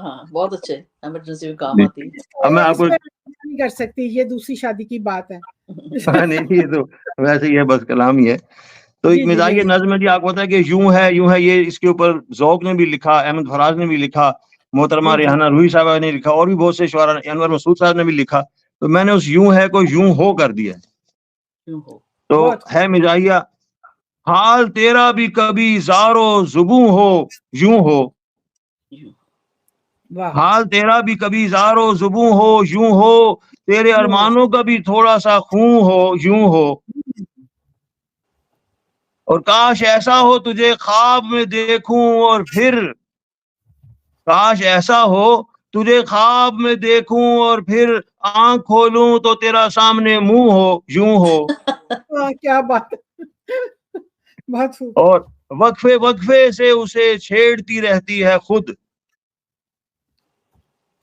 ہاں بہت اچھے ایمرجنسی میں کام آتی ہے. اب میں آپ کو نہیں کر سکتی, یہ دوسری شادی کی بات ہے. نہیں یہ تو ویسے ہی ہے, بس کلام ہی ہے. تو ایک مزاحیہ نظم ہے جی, آپ کو پتا ہے کہ یوں ہے یوں ہے, یہ اس کے اوپر ذوق نے بھی لکھا, احمد فراز نے بھی لکھا, محترمہ ریحانہ روحی صاحبہ نے لکھا, اور بھی بہت سے شعراء, انور مسعود صاحب نے بھی لکھا. تو میں نے اس یوں ہے کو یوں ہو کر دیا. تو ہے مزاحیہ, حال تیرا بھی کبھی زارو زبوں ہو یوں ہو, حال تیرا بھی کبھی زارو زبوں ہو یوں ہو, تیرے ارمانوں کا بھی تھوڑا سا خون ہو یوں ہو, اور کاش ایسا ہو تجھے خواب میں دیکھوں اور پھر, کاش ایسا ہو تجھے خواب میں دیکھوں اور پھر آنکھ کھولوں تو تیرا سامنے منہ ہو یوں ہو. کیا بات, اور وقفے وقفے سے اسے چھیڑتی رہتی ہے خود,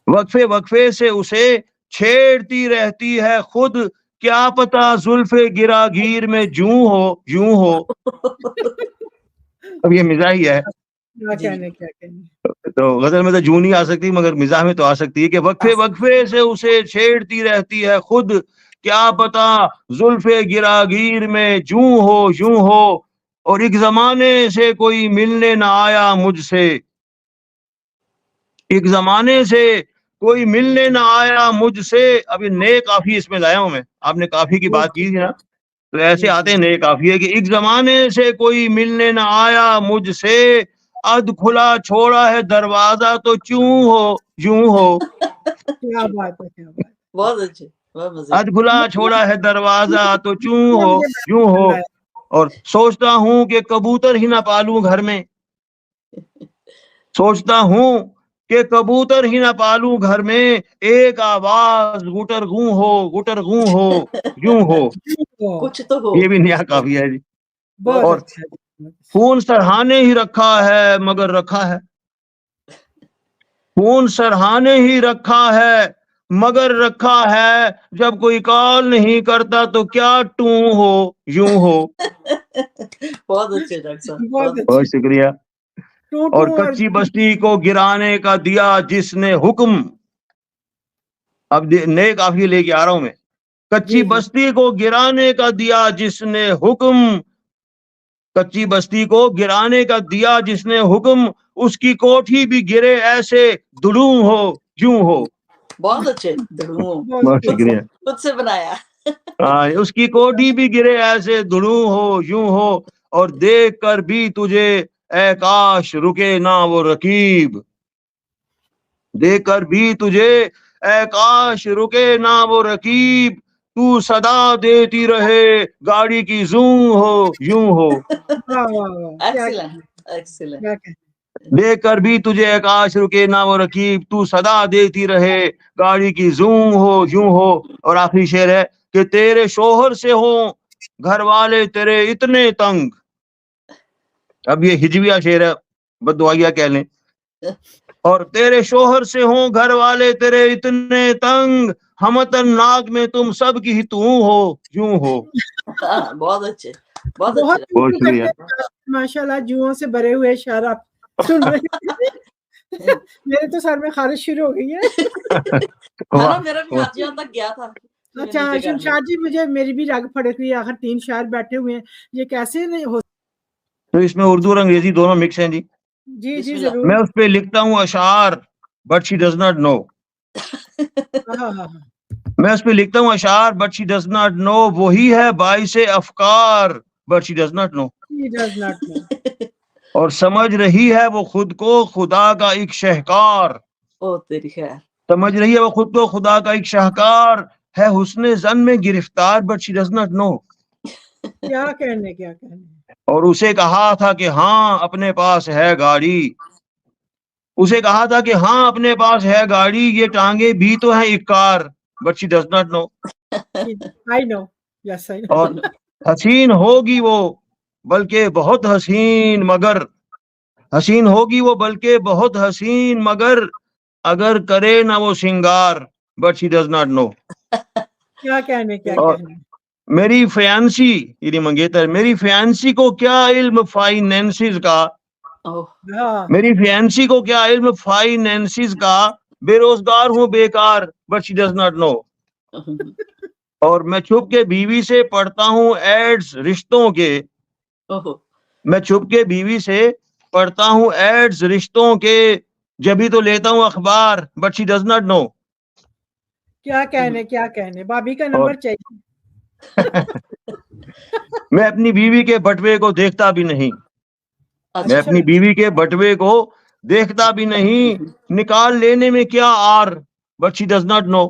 وقفے وقفے سے اسے چھیڑتی رہتی ہے خود, کیا پتا زلف گرا گیر میں جوں ہو یوں ہو. اب یہ مزاحیہ ہے, تو غزل میں تو جوں نہیں آ سکتی مگر مزاح میں تو آ سکتی ہے کہ وقفے وقفے سے اسے چھیڑتی رہتی ہے خود, کیا پتا زلف گرا گیر میں جوں ہو یوں ہو, اور ایک زمانے سے کوئی ملنے نہ آیا مجھ سے, ایک زمانے سے کوئی ملنے نہ آیا مجھ سے. ابھی نئے کافی اس میں لایا ہوں میں, آپ نے کافی کی بات کی تھی نا, تو ایسے آتے ہیں نئے کافی ہے کہ ایک زمانے سے کوئی ملنے نہ آیا مجھ سے, اد کھلا چھوڑا ہے دروازہ تو چوں ہو یوں ہو. کیا بات ہے, کیا بات, بہت اچھے, اد کھلا چھوڑا ہے دروازہ تو چوں ہو یوں ہو, اور سوچتا ہوں کہ کبوتر ہی نہ پالوں گھر میں, سوچتا ہوں کہ کبوتر ہی نہ پالوں گھر میں, ایک آواز گٹر گوں ہو یوں ہو. کچھ تو ہو, یہ بھی نیا کافی ہے جی. اور اچھا, خون سرہانے ہی رکھا ہے مگر رکھا ہے, خون سرہانے ہی رکھا ہے مگر رکھا ہے, جب کوئی کال نہیں کرتا تو کیا ٹوں ہو یوں ہو. بہت اچھے ڈاکٹر صاحب, بہت شکریہ. اور کچی بستی کو گرانے کا دیا جس نے حکم, اب نئے کافی لے کے آ رہا ہوں میں, کچی بستی کو گرانے کا دیا جس نے حکم, کچی بستی کو گرانے کا دیا جس نے حکم, اس کی کوٹھی بھی گرے ایسے دڑوں ہو یوں ہو. بہت اچھے, بہت شکریہ, خود سے بنایا. اس کی کوٹھی بھی گرے ایسے دڑوں ہو یوں ہو, اور دیکھ کر بھی تجھے اے کاش رکے نہ وہ رکیب, دیکھ کر بھی تجھے اے کاش رکے نہ وہ رکیب, تو صدا دیتی رہے گاڑی کی زوں ہو یوں ہو. دیکھ کر بھی تجھے اے کاش رکے نہ وہ رکیب, تو صدا دیتی رہے گاڑی کی زوں ہو یوں ہو. اور آخری شعر ہے کہ تیرے شوہر سے ہوں گھر والے تیرے اتنے تنگ, اب یہ ہجویہ شعر ہے, بددعائیہ کہہ لیں, اور تیرے شوہر سے ہوں گھر والے تیرے اتنے تنگ, ہمتن ناک میں تم سب کی ہی توں ہو یوں ہو. بہت اچھے, بہت شکریہ. ماشاء اللہ, جوؤں سے بھرے ہوئے اشعار آپ سن رہے, میرے تو سر میں خارش شروع ہو گئی ہے. میرا بھی ہاتھ یہاں تک گیا تھا. اچھا شمشاد جی, مجھے میری بھی رگ پھڑک رہی ہے, آخر 3 شاعر بیٹھے ہوئے ہیں, یہ کیسے نہیں ہو. تو اس میں اردو اور انگریزی دونوں مکس ہیں جی. جی جی ضرور. میں اس پہ لکھتا ہوں اشعار but she does not know, میں اس پہ لکھتا ہوں اشعار but she does not know, وہی ہے باعث افکار but she does not know, اور سمجھ رہی ہے وہ خود کو خدا کا ایک شہکار, سمجھ رہی ہے وہ خود کو خدا کا ایک شاہکار, ہے حسن زن میں گرفتار but she does not know. کیا کہنے, کیا کہنے. اور اسے کہا تھا کہ ہاں اپنے پاس ہے گاڑی, اسے کہا تھا کہ ہاں اپنے پاس ہے گاڑی, یہ ٹانگیں بھی تو ہیں ایک کار but she does not know. اور حسین ہوگی وہ بلکہ بہت حسین, مگر حسین ہوگی وہ بلکہ بہت حسین, مگر اگر کرے نہ وہ سنگار but she does not know. کیا کہنے, کیا کہنے. میری فیانسی یعنی منگیتر, میری فیانسی کو کیا علم فائنینسز کا, اوہ، ہاں میری فینسی کو کیا علم فائنینسز کا، بے روزگار ہوں بیکار but she does not know. اور میں چھپ کے بیوی سے پڑھتا ہوں ایڈز رشتوں کے، اوہ، میں چھپ کے بیوی سے پڑھتا ہوں ایڈز رشتوں کے، جبھی تو لیتا ہوں اخبار but she does not know. کیا کہنے بھابھی کا اور نمبر چاہیے. میں اپنی بیوی کے بٹوے کو دیکھتا بھی نہیں، میں اچھا، اپنی بیوی کے بٹوے کو دیکھتا بھی نہیں، نکال لینے میں کیا آر but she does not know.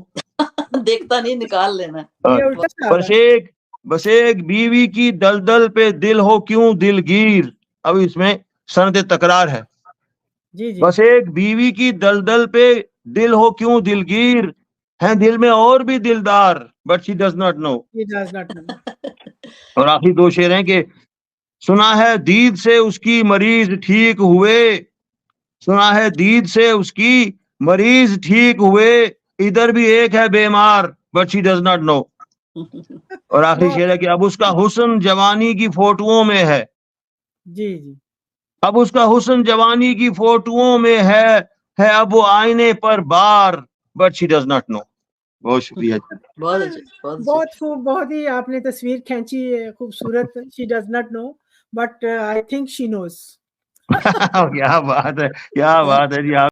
دیکھتا نہیں، نکال لینا. یہ الٹا صاحب ہے. بس ایک بیوی کی دلدل پہ دل ہو کیوں دلگیر. اب اس میں سند تکرار ہے. جی جی بس ایک بیوی کی دلدل پہ دل ہو کیوں دلگیر، ہیں دل میں اور بھی دلدار but she does not know. یہ does not know. اور آخری دو شعر ہیں کہ سنا ہے دید سے اس کی مریض ٹھیک ہوئے، سنا ہے دید سے اس کی مریض ٹھیک ہوئے، ادھر بھی ایک ہے بیمار but she does not know. اور آخری شعر ہے کہ اب اس کا حسن جوانی کی فوٹوؤں میں ہے، جی جی اب اس کا حسن جوانی کی فوٹوؤں میں ہے اب وہ آئینے پر بار but she does not know. بہت شکریہ. بہت اچھے، بہت اچھے. بہت خوب، بہت ہی آپ نے تصویر کھینچی ہے خوبصورت. She does not know but I think she knows. کیا بات ہے، کیا بات ہے جی. آپ